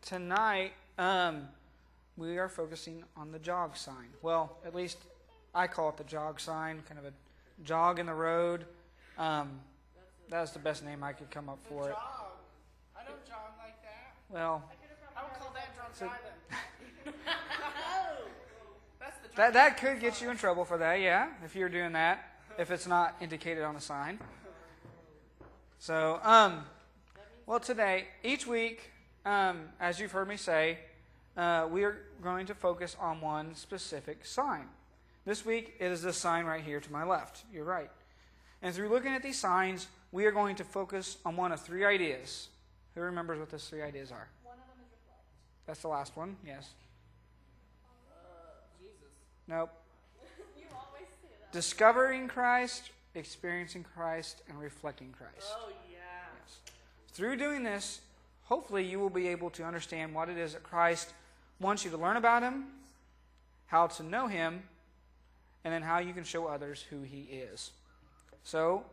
tonight we are focusing on the jog sign. Well, at least I call it the jog sign, kind of a jog in the road. That's the best name I could come up for it. Jog. I don't jog like that. Well, I would call that drunk driving. That's the that could get you in trouble for that, yeah, if you're doing that, if it's not indicated on the sign. So, well, today, each week, as you've heard me say, we are going to focus on one specific sign. This week, it is this sign right here to my left. You're right. And through looking at these signs, we are going to focus on one of three ideas. Who remembers what those three ideas are? One of them is reflect. That's the last one, yes. Jesus. Nope. You always say that. Discovering Christ, experiencing Christ, and reflecting Christ. Oh, yeah. Yes. Through doing this, hopefully you will be able to understand what it is that Christ wants you to learn about Him, how to know Him, and then how you can show others who He is. So,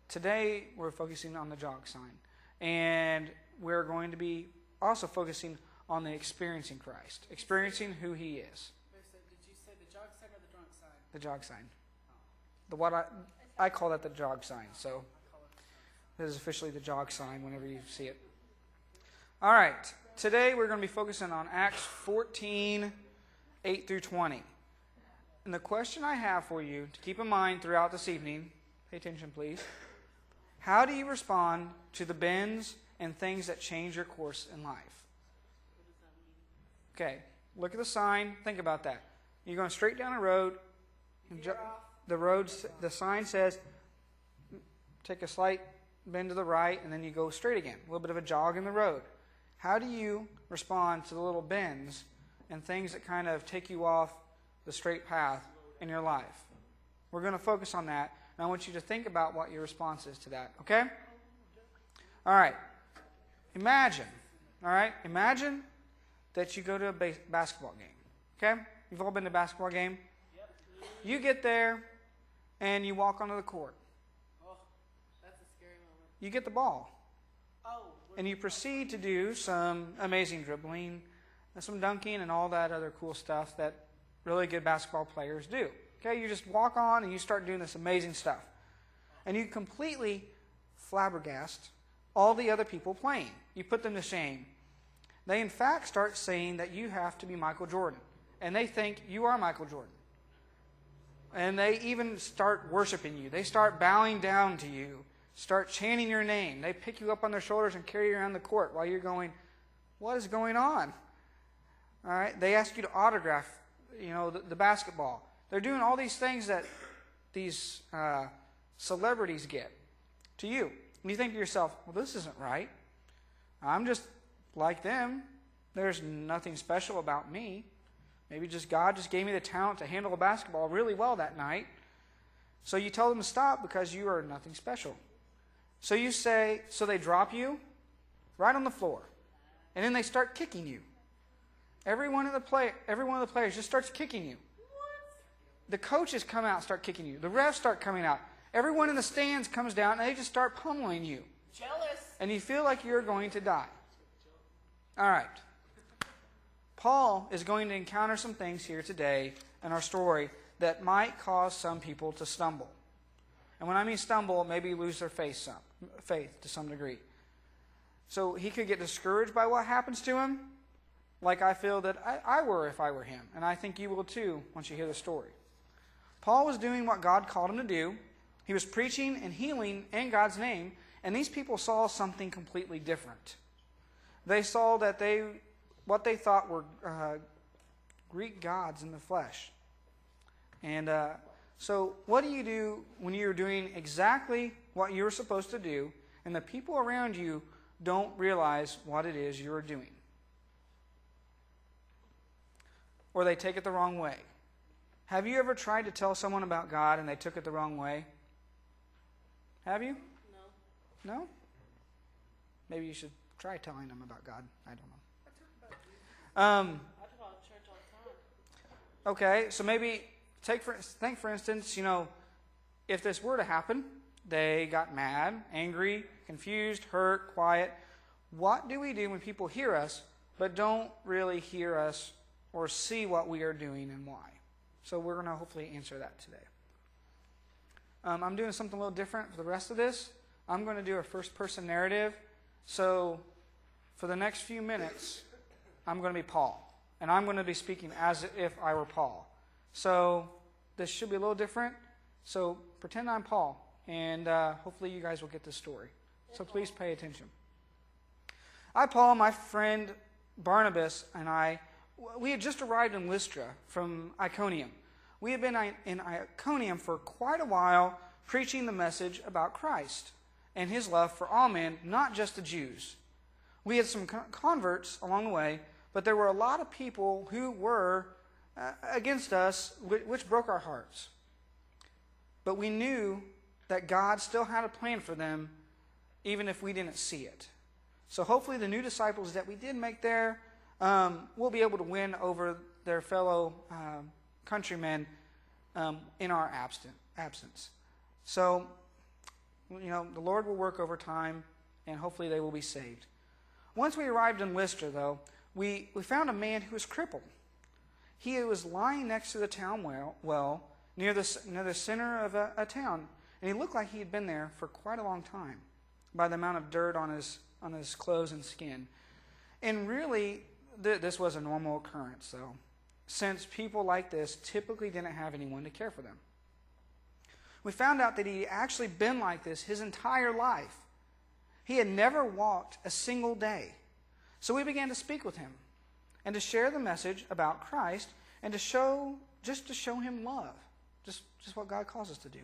today we're focusing on the jog sign. And we're going to be also focusing on the experiencing Christ, experiencing who He is. Wait, so did you say the jog sign or the drunk sign? The jog sign. I call that the jog sign. So, this is officially the jog sign whenever you see it. All right. Today we're going to be focusing on Acts 14, 8 through 20. And the question I have for you to keep in mind throughout this evening, pay attention please, how do you respond to the bends and things that change your course in life? Okay, look at the sign, think about that. You're going straight down a road, the sign says, take a slight bend to the right, and then you go straight again, a little bit of a jog in the road. How do you respond to the little bends and things that kind of take you off the straight path in your life? We're going to focus on that, and I want you to think about what your response is to that, okay? All right. Imagine that you go to a basketball game, okay? You've all been to a basketball game? Yep. You get there, and you walk onto the court. Oh, that's a scary moment. You get the ball. Oh. And you proceed to do some amazing dribbling, and some dunking, and all that other cool stuff that really good basketball players do. Okay, you just walk on and you start doing this amazing stuff. And you completely flabbergast all the other people playing. You put them to shame. They in fact start saying that you have to be Michael Jordan. And they think you are Michael Jordan. And they even start worshiping you. They start bowing down to you. Start chanting your name. They pick you up on their shoulders and carry you around the court while you're going, what is going on? All right, they ask you to autograph, the basketball. They're doing all these things that these celebrities get to you. And you think to yourself, well, this isn't right. I'm just like them. There's nothing special about me. Maybe just God just gave me the talent to handle a basketball really well that night. So you tell them to stop because you are nothing special. So you say, so they drop you right on the floor. And then they start kicking you. Every one of the players just starts kicking you. The coaches come out and start kicking you. The refs start coming out. Everyone in the stands comes down and they just start pummeling you. Jealous. And you feel like you're going to die. All right. Paul is going to encounter some things here today in our story that might cause some people to stumble. And when I mean stumble, maybe lose their faith to some degree. So he could get discouraged by what happens to him, like I feel that I were if I were him. And I think you will too once you hear the story. Paul was doing what God called him to do. He was preaching and healing in God's name, and these people saw something completely different. They saw that what they thought were Greek gods in the flesh. And so what do you do when you're doing exactly what you're supposed to do, and the people around you don't realize what it is you're doing? Or they take it the wrong way. Have you ever tried to tell someone about God and they took it the wrong way? Have you? No. No? Maybe you should try telling them about God. I don't know. I talk about church all the time. Okay, so maybe think for instance, if this were to happen, they got mad, angry, confused, hurt, quiet. What do we do when people hear us but don't really hear us or see what we are doing and why. So we're going to hopefully answer that today. I'm doing something a little different for the rest of this. I'm going to do a first-person narrative. So for the next few minutes, I'm going to be Paul. And I'm going to be speaking as if I were Paul. So this should be a little different. So pretend I'm Paul. And hopefully you guys will get this story. So please pay attention. I, Paul, my friend Barnabas, and we had just arrived in Lystra from Iconium. We had been in Iconium for quite a while, preaching the message about Christ and his love for all men, not just the Jews. We had some converts along the way, but there were a lot of people who were against us, which broke our hearts. But we knew that God still had a plan for them, even if we didn't see it. So hopefully the new disciples that we did make there will be able to win over their fellow countrymen in our absence. So, the Lord will work over time, and hopefully they will be saved. Once we arrived in Lystra, though, we found a man who was crippled. He was lying next to the town well near the center of a town, and he looked like he had been there for quite a long time by the amount of dirt on his clothes and skin. And really, this was a normal occurrence, though, since people like this typically didn't have anyone to care for them. We found out that he had actually been like this his entire life. He had never walked a single day. So we began to speak with him and to share the message about Christ and to show him love, just what God calls us to do.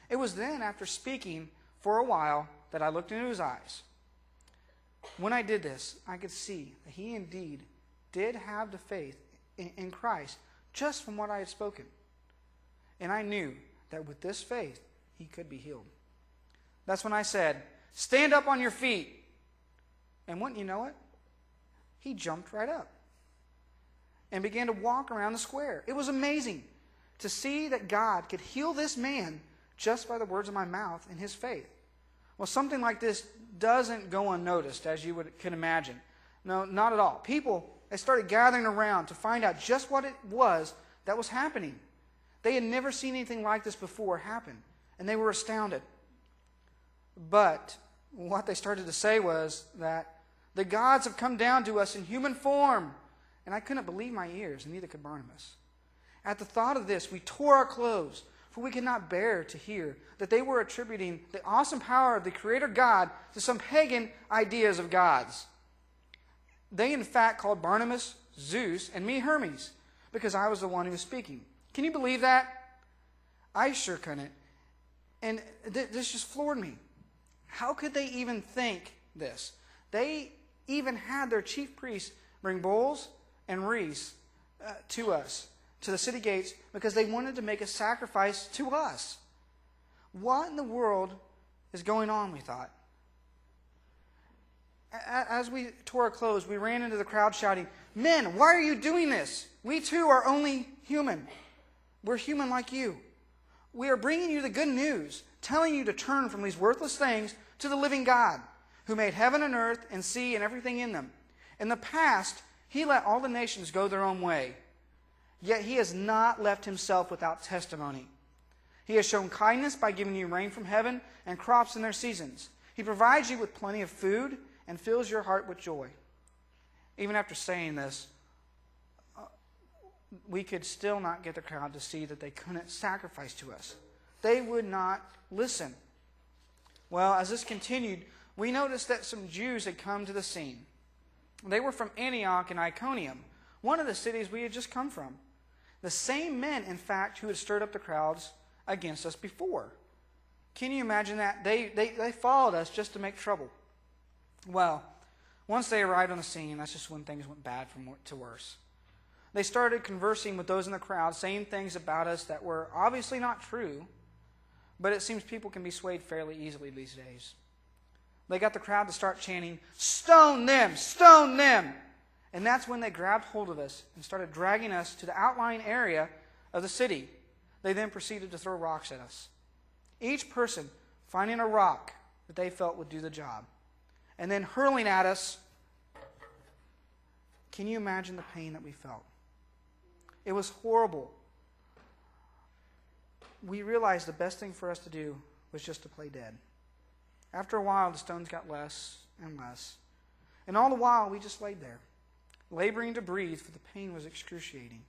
It was then, after speaking for a while, that I looked into his eyes. When I did this, I could see that he indeed did have the faith in Christ just from what I had spoken. And I knew that with this faith, he could be healed. That's when I said, "Stand up on your feet." And wouldn't you know it? He jumped right up and began to walk around the square. It was amazing to see that God could heal this man just by the words of my mouth and his faith. Well, something like this doesn't go unnoticed, as you can imagine. No, not at all. People, they started gathering around to find out just what it was that was happening. They had never seen anything like this before happen, and they were astounded. But what they started to say was that the gods have come down to us in human form. And I couldn't believe my ears, and neither could Barnabas. At the thought of this, we tore our clothes, for we could not bear to hear that they were attributing the awesome power of the Creator God to some pagan ideas of gods. They, in fact, called Barnabas Zeus and me Hermes, because I was the one who was speaking. Can you believe that? I sure couldn't. And this just floored me. How could they even think this? They even had their chief priests bring bulls and wreaths to us, to the city gates, because they wanted to make a sacrifice to us. What in the world is going on, we thought. As we tore our clothes, we ran into the crowd shouting, "Men, why are you doing this? We too are only human. We're human like you. We are bringing you the good news, telling you to turn from these worthless things to the living God, who made heaven and earth and sea and everything in them. In the past, he let all the nations go their own way. Yet he has not left himself without testimony. He has shown kindness by giving you rain from heaven and crops in their seasons. He provides you with plenty of food and fills your heart with joy." Even after saying this, we could still not get the crowd to see that they couldn't sacrifice to us. They would not listen. Well, as this continued, we noticed that some Jews had come to the scene. They were from Antioch and Iconium, one of the cities we had just come from. The same men, in fact, who had stirred up the crowds against us before. Can you imagine that? They followed us just to make trouble. Well, once they arrived on the scene, that's just when things went bad from to worse. They started conversing with those in the crowd, saying things about us that were obviously not true, but it seems people can be swayed fairly easily these days. They got the crowd to start chanting, "Stone them! Stone them!" And that's when they grabbed hold of us and started dragging us to the outlying area of the city. They then proceeded to throw rocks at us, each person finding a rock that they felt would do the job, and then hurling at us Can you imagine the pain that we felt? It was horrible. We realized the best thing for us to do was just to play dead. After a while, the stones got less and less. And all the while, we just laid there, laboring to breathe, for the pain was excruciating.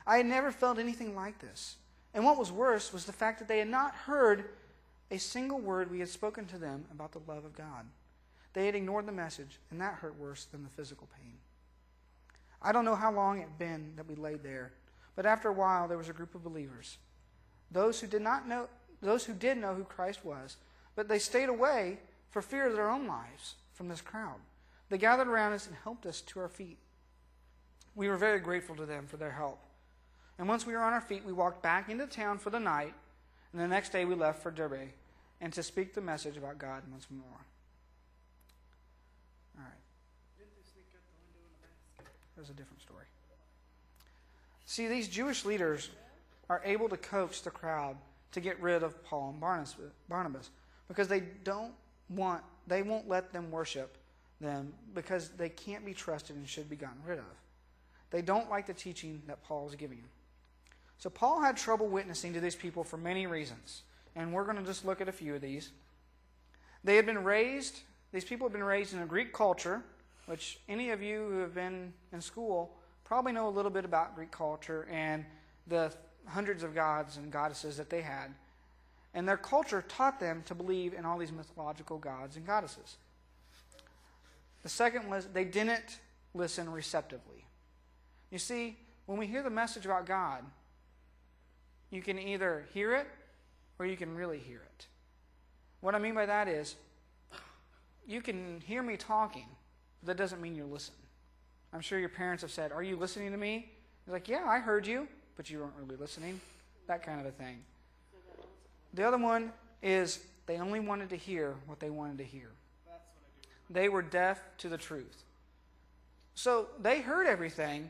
I had never felt anything like this. And what was worse was the fact that they had not heard a single word we had spoken to them about the love of God. They had ignored the message, and that hurt worse than the physical pain. I don't know how long it had been that we laid there, but after a while there was a group of believers. Those who did know who Christ was, but they stayed away for fear of their own lives from this crowd. They gathered around us and helped us to our feet. We were very grateful to them for their help. And once we were on our feet, we walked back into town for the night, and the next day we left for Derbe and to speak the message about God once more. All right. There's a different story. See, these Jewish leaders are able to coax the crowd to get rid of Paul and Barnabas because they won't let them worship them because they can't be trusted and should be gotten rid of. They don't like the teaching that Paul is giving them. So Paul had trouble witnessing to these people for many reasons, and we're going to just look at a few of these. These people had been raised in a Greek culture, which any of you who have been in school probably know a little bit about Greek culture and the hundreds of gods and goddesses that they had. And their culture taught them to believe in all these mythological gods and goddesses. The second was they didn't listen receptively. You see, when we hear the message about God, you can either hear it or you can really hear it. What I mean by that is, you can hear me talking, but that doesn't mean you're listening. I'm sure your parents have said, "Are you listening to me?" You're like, "Yeah, I heard you," but you weren't really listening. That kind of a thing. The other one is they only wanted to hear what they wanted to hear. They were deaf to the truth. So they heard everything,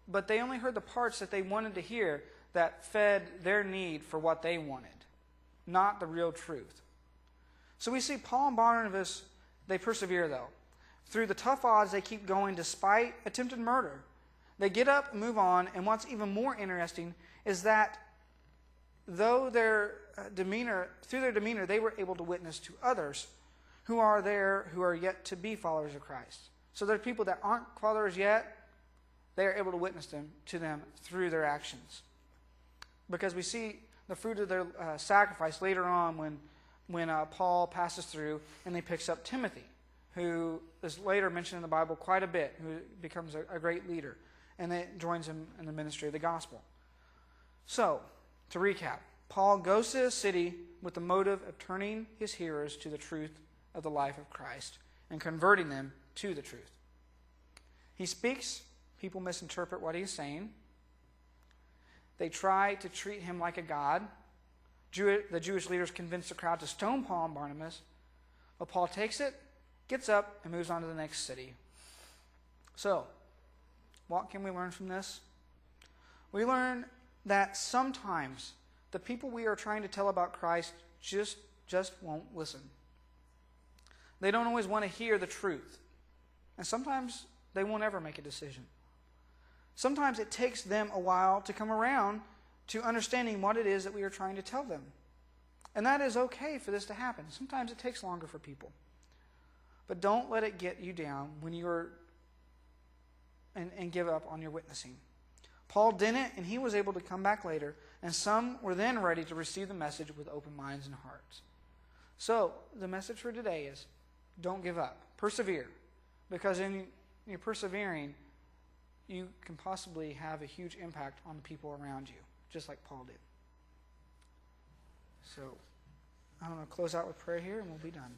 but they only heard the parts that they wanted to hear that fed their need for what they wanted, not the real truth. So we see Paul and Barnabas, they persevere though. Through the tough odds, they keep going despite attempted murder. They get up and move on, and what's even more interesting is that through their demeanor, they were able to witness to others who are yet to be followers of Christ. So there are people that aren't followers yet, they are able to witness to them through their actions. Because we see the fruit of their sacrifice later on when Paul passes through and he picks up Timothy, who is later mentioned in the Bible quite a bit, who becomes a great leader, and then joins him in the ministry of the gospel. So, to recap, Paul goes to a city with the motive of turning his hearers to the truth of the life of Christ and converting them to the truth. He speaks, people misinterpret what he's saying. They try to treat him like a god. The Jewish leaders convince the crowd to stone Paul and Barnabas, but Paul takes it, gets up, and moves on to the next city. So, what can we learn from this? We learn that sometimes the people we are trying to tell about Christ just won't listen. They don't always want to hear the truth. And sometimes they won't ever make a decision. Sometimes it takes them a while to come around to understanding what it is that we are trying to tell them. And that is okay for this to happen. Sometimes it takes longer for people. But don't let it get you down when you're and give up on your witnessing. Paul didn't, and he was able to come back later, and some were then ready to receive the message with open minds and hearts. So, the message for today is, don't give up. Persevere. Because in your persevering, you can possibly have a huge impact on the people around you, just like Paul did. So, I'm going to close out with prayer here, and we'll be done.